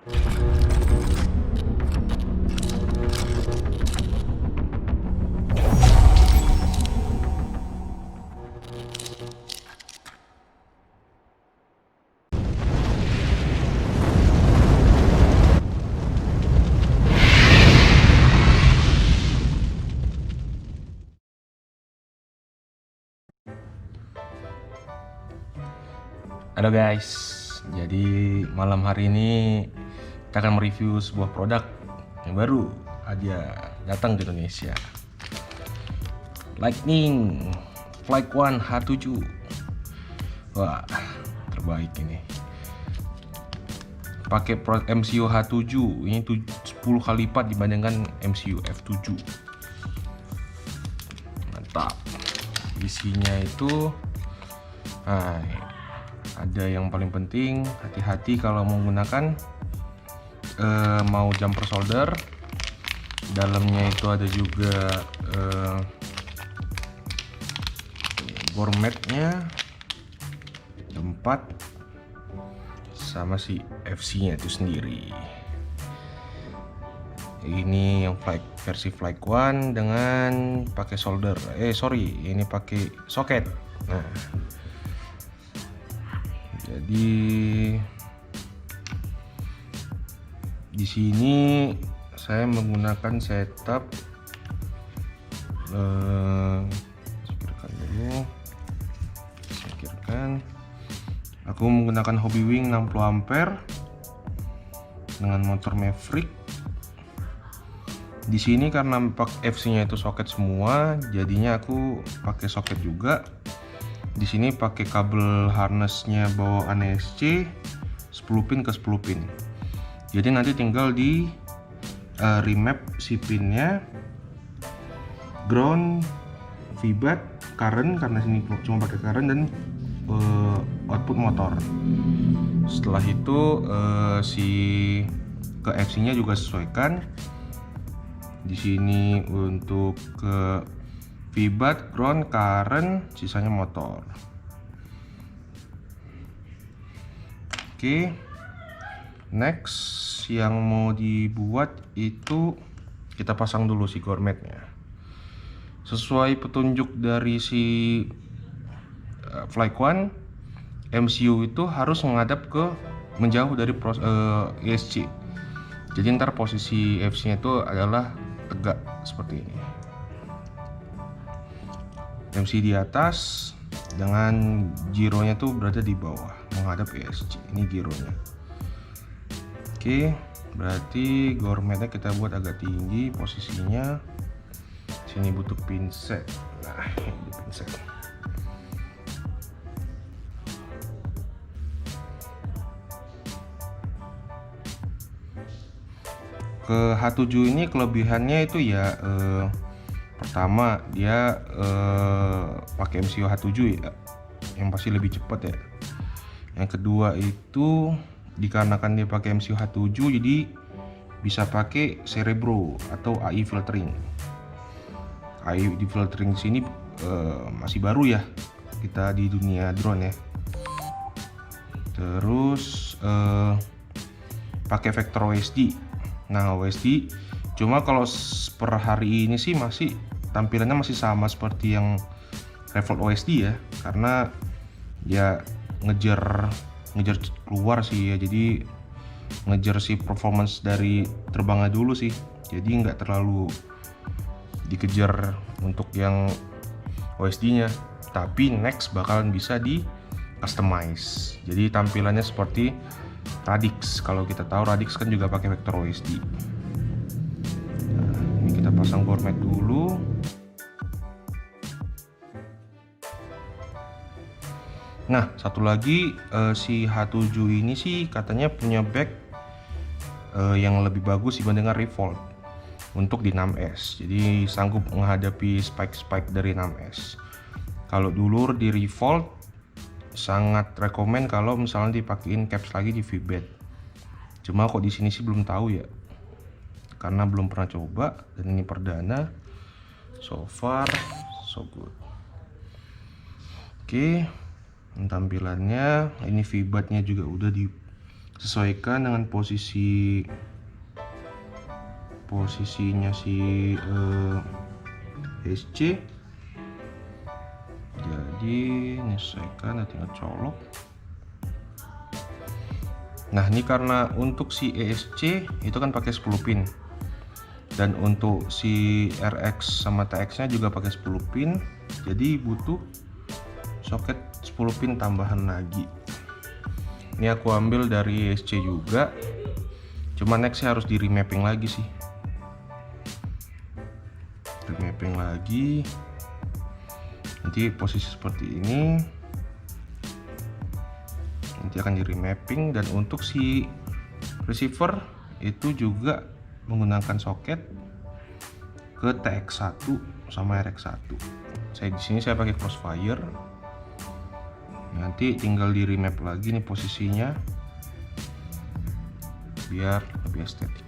Halo guys, jadi malam hari ini kita akan mereview sebuah produk yang baru aja datang di Indonesia. Lightning Flight One H7. Wah, terbaik ini. Pakai MCU H7, ini 10 kali lipat dibandingkan MCU F7. Mantap. Isinya itu ada yang paling penting, hati-hati kalau menggunakan mau jumper solder. Dalamnya itu ada juga gourmetnya 4 sama si FC nya itu sendiri. Ini yang versi Flight One dengan pakai solder, ini pakai soket. Nah, jadi di sini saya menggunakan setup aku menggunakan Hobbywing 60 ampere dengan motor Maverick. Di sini karena FC-nya itu soket semua, jadinya aku pakai soket juga. Di sini pakai kabel harnessnya bawaan ESC 10 pin ke 10 pin. Jadi nanti tinggal di remap si pinnya, ground, feedback, current karena sini cuma pakai current, dan output motor. Setelah itu si ke FC-nya juga sesuaikan. Di sini untuk ke feedback, ground, current, sisanya motor. Oke. Next yang mau dibuat itu kita pasang dulu si gourmetnya. Sesuai petunjuk dari si Flight One, MCU itu harus menghadap ke menjauh dari ESC. Jadi ntar posisi FC-nya itu adalah tegak seperti ini. MC di atas dengan gironya tuh berada di bawah menghadap ESC. Ini gironya. Oke, berarti gourmetnya kita buat agak tinggi posisinya. Sini butuh pinset. Nah, ini pinset. Ke H7 ini kelebihannya itu ya pertama dia pakai MCU H7 ya, yang pasti lebih cepat ya. Yang kedua itu dikarenakan dia pakai MCU H7, jadi bisa pakai Cerebro atau AI filtering. AI di filtering di sini masih baru ya kita di dunia drone ya. Terus pakai vector OSD. Nah, OSD cuma kalau per hari ini sih masih tampilannya masih sama seperti yang Revolt OSD ya, karena ya ngejar keluar sih ya, jadi ngejar si performance dari terbangnya dulu sih, jadi nggak terlalu dikejar untuk yang OSD nya. Tapi next bakalan bisa di customize, jadi tampilannya seperti Radix. Kalau kita tahu Radix kan juga pakai vector OSD. Nah, ini kita pasang gourmet dulu. Nah, satu lagi si H7 ini sih katanya punya back yang lebih bagus dibandingkan Revolt untuk di 6S. Jadi sanggup menghadapi spike dari 6S. Kalau dulu di Revolt sangat rekomen kalau misalnya dipakein caps lagi di V-bed. Cuma kok di sini sih belum tahu ya, karena belum pernah coba dan ini perdana. So far so good. Oke, tampilannya ini V-bednya juga udah sesuaikan dengan posisinya si ESC. Jadi menyesuaikan, tinggal colok. Nah ini karena untuk si ESC itu kan pakai 10 pin, dan untuk si RX sama TX nya juga pakai 10 pin, jadi butuh soket 10 pin tambahan lagi. Ini aku ambil dari ESC juga, cuma next harus di remapping lagi sih, remapping lagi. Nanti posisi seperti ini nanti akan di remapping. Dan untuk si receiver itu juga menggunakan soket ke TX1 sama RX1. Saya di sini saya pakai crossfire. Nanti tinggal di remap lagi nih posisinya biar lebih estetik.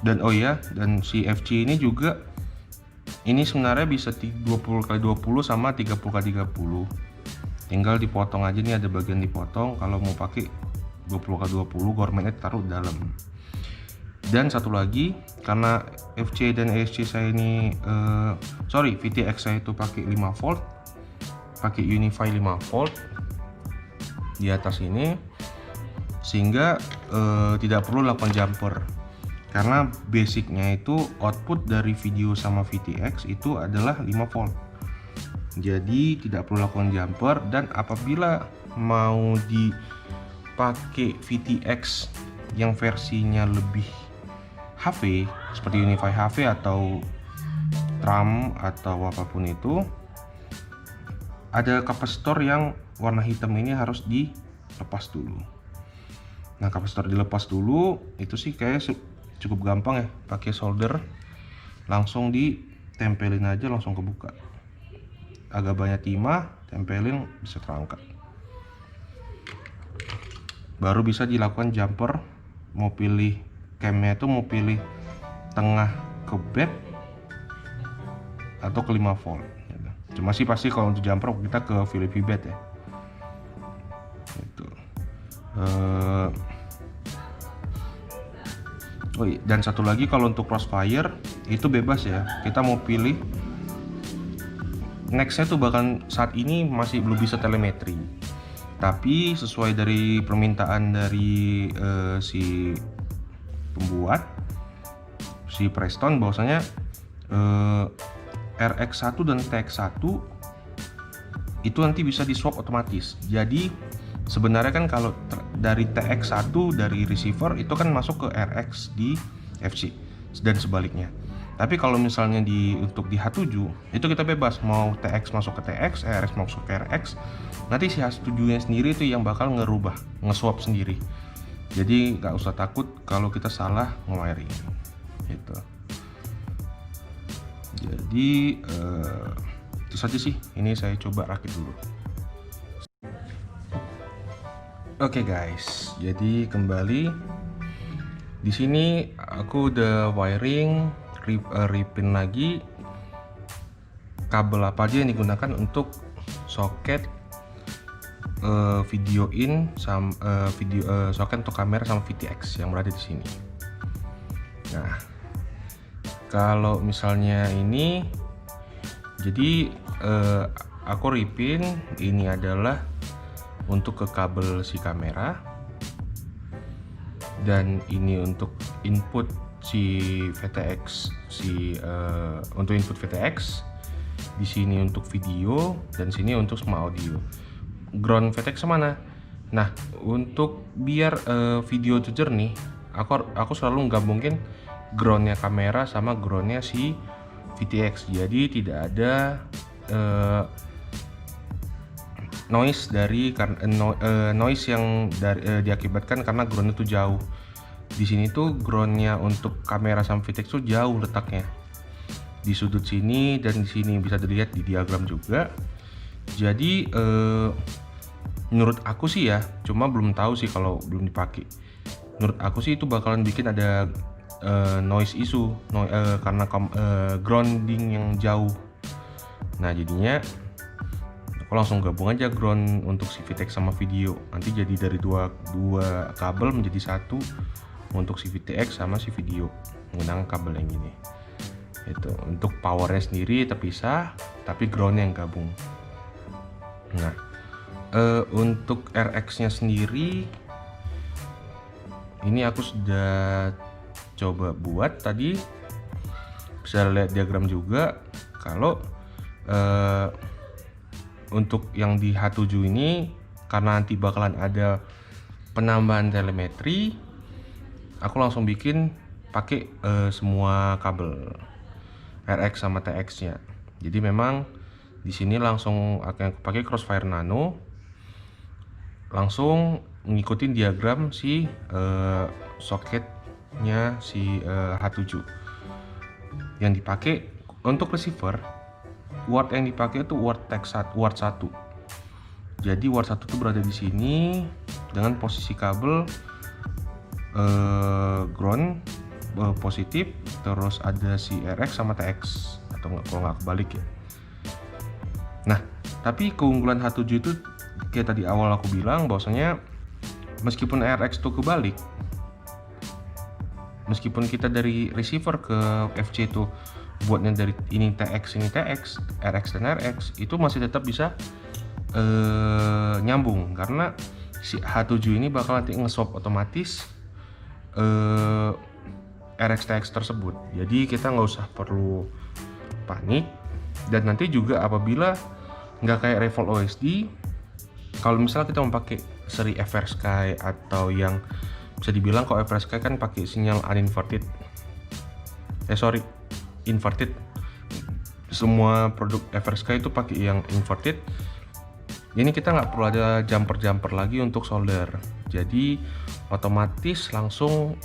Dan oh ya, dan si FC ini juga ini sebenarnya bisa 20x20 sama 30x30. Tinggal dipotong aja nih, ada bagian dipotong. Kalau mau pakai 20x20 gourmetnya taruh dalam. Dan satu lagi, karena FC dan ESC saya ini VTX saya itu pakai 5 volt, pakai Unify 5 volt di atas ini, sehingga tidak perlu lakukan jumper. Karena basicnya itu output dari video sama VTX itu adalah 5 volt, jadi tidak perlu lakukan jumper. Dan apabila mau dipakai VTX yang versinya lebih HV seperti Unify HV atau RAM atau apapun itu, ada kapasitor yang warna hitam ini harus dilepas dulu. Nah kapasitor dilepas dulu itu sih kayak cukup gampang ya, pakai solder langsung ditempelin aja, langsung kebuka. Agak banyak timah, tempelin bisa terangkat. Baru bisa dilakukan jumper. Mau pilih camnya itu mau pilih tengah ke bed atau ke 5 volt. Cuma sih pasti kalau untuk jumper kita ke Philippy bed ya. Itu. Oh iya, dan satu lagi kalau untuk crossfire itu bebas ya, kita mau pilih nextnya tuh bahkan saat ini masih belum bisa telemetri, tapi sesuai dari permintaan dari si pembuat, si Preston, bahwasanya RX1 dan TX1 itu nanti bisa di swap otomatis. Jadi sebenarnya kan kalau dari TX1 dari receiver itu kan masuk ke RX di FC dan sebaliknya. Tapi kalau misalnya untuk di H7 itu kita bebas, mau TX masuk ke TX, RX masuk ke RX. Nanti si H7-nya sendiri itu yang bakal nge-swap sendiri. Jadi nggak usah takut kalau kita salah nge-wiring gitu. Jadi itu saja sih, ini saya coba rakit dulu. Oke guys, jadi kembali di sini aku udah wiring, ripin lagi kabel apa aja yang digunakan untuk soket video in sama soket untuk kamera sama VTX yang berada di sini. Nah, kalau misalnya ini, jadi aku ripin ini adalah untuk ke kabel si kamera, dan ini untuk input si VTX, untuk input VTX. Di sini untuk video, dan sini untuk semua audio. Ground VTX mana? Nah, untuk biar video itu jernih, aku selalu menggabungin groundnya kamera sama groundnya si VTX. Jadi tidak ada noise noise yang diakibatkan karena groundnya tuh jauh. Di sini tuh groundnya untuk kamera sama VTX tuh jauh letaknya, di sudut sini, dan di sini bisa dilihat di diagram juga. Jadi menurut aku sih ya, cuma belum tahu sih kalau belum dipakai. Menurut aku sih itu bakalan bikin ada noise issue karena grounding yang jauh. Nah jadinya aku langsung gabung aja ground untuk si VTX sama video, nanti jadi dari dua kabel menjadi satu untuk si VTX sama si video menggunakan kabel yang ini. Itu untuk powernya sendiri terpisah, tapi groundnya yang gabung. Nah, untuk RX nya sendiri ini aku sudah coba buat tadi, bisa lihat diagram juga. Kalau untuk yang di H7 ini, karena nanti bakalan ada penambahan telemetri, aku langsung bikin pakai semua kabel RX sama TX nya. Jadi memang di sini langsung akan pakai Crossfire Nano, langsung ngikutin diagram si soketnya si H7 yang dipakai. Untuk receiver, word yang dipakai itu word 1. Jadi word 1 itu berada di sini dengan posisi kabel ground positif, terus ada si RX sama TX, atau kalau nggak kebalik ya. Nah, tapi keunggulan H7 itu kayak tadi awal aku bilang, bahwasanya meskipun RX itu kebalik, meskipun kita dari receiver ke FC itu buatnya dari ini TX, RX dan RX, itu masih tetap bisa nyambung, karena si H7 ini bakal nanti nge-swap otomatis RX TX tersebut. Jadi kita nggak usah perlu panik. Dan nanti juga apabila nggak kayak Revolt OSD, kalau misalnya kita mau pakai seri FrSky atau yang bisa dibilang, kalau FrSky kan pakai sinyal uninverted, inverted. Semua produk FrSky itu pakai yang inverted. Ini kita nggak perlu ada jumper lagi untuk solder, jadi otomatis langsung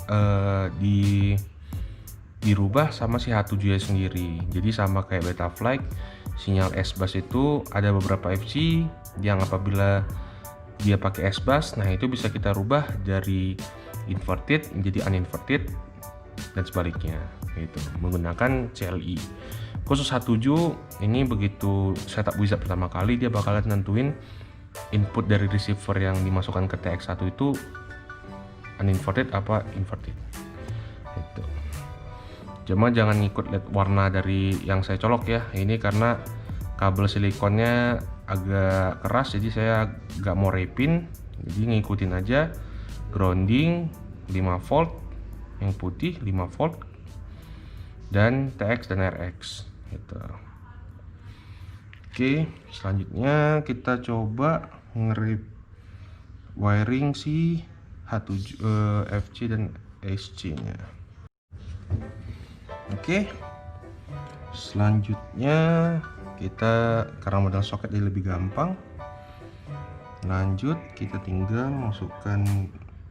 dirubah sama si H7 nya sendiri. Jadi sama kayak Betaflight, sinyal S-Bus itu ada beberapa FC yang apabila dia pakai S-Bus, nah itu bisa kita rubah dari inverted menjadi uninverted dan sebaliknya, itu menggunakan CLI. Khusus H7 ini begitu setup wizard pertama kali, dia bakalan nentuin input dari receiver yang dimasukkan ke TX1 itu uninverted apa inverted. Itu. Cuma jangan ngikut lihat warna dari yang saya colok ya. Ini karena kabel silikonnya agak keras, jadi saya nggak mau repin, jadi ngikutin aja grounding 5 volt, yang putih 5 volt, dan TX dan RX gitu. Oke, selanjutnya kita coba nge-rip wiring si H7 FC dan SC nya. Oke, selanjutnya kita, karena model soket jadi lebih gampang, lanjut kita tinggal masukkan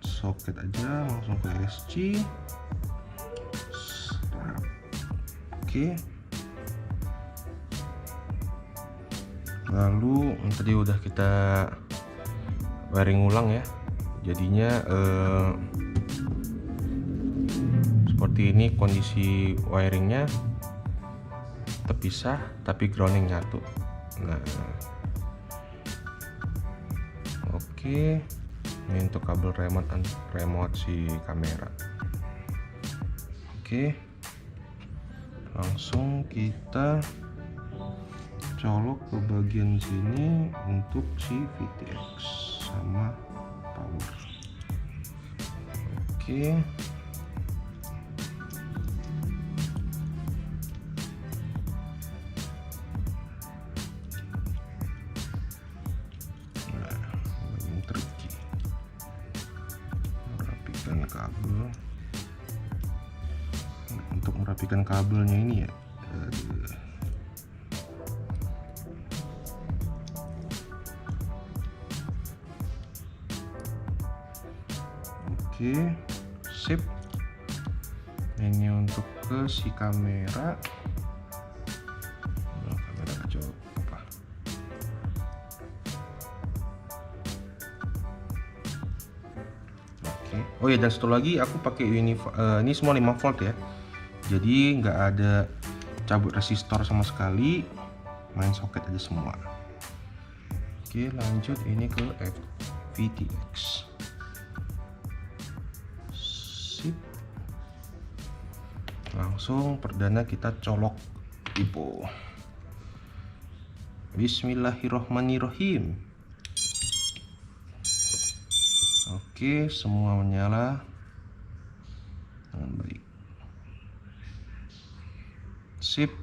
soket aja langsung ke SC. Oke, lalu tadi udah kita wiring ulang ya, jadinya seperti ini kondisi wiringnya, terpisah tapi grounding nyatu. Nah, oke, ini untuk kabel remote si kamera. Oke, langsung kita colok ke bagian sini untuk si VTX sama power. Oke, kabel. Untuk merapikan kabelnya ini ya, oke, sip. Ini untuk ke si kamera. Kamera kacau apa? Oh ya, dan satu lagi aku pakai ini semua 5 volt ya, jadi nggak ada cabut resistor sama sekali, main soket aja semua. Oke, lanjut ini ke VTX. Sip. Langsung perdana kita colok typo. Bismillahirrohmanirrohim. Oke, semua menyala dengan baik. Sip.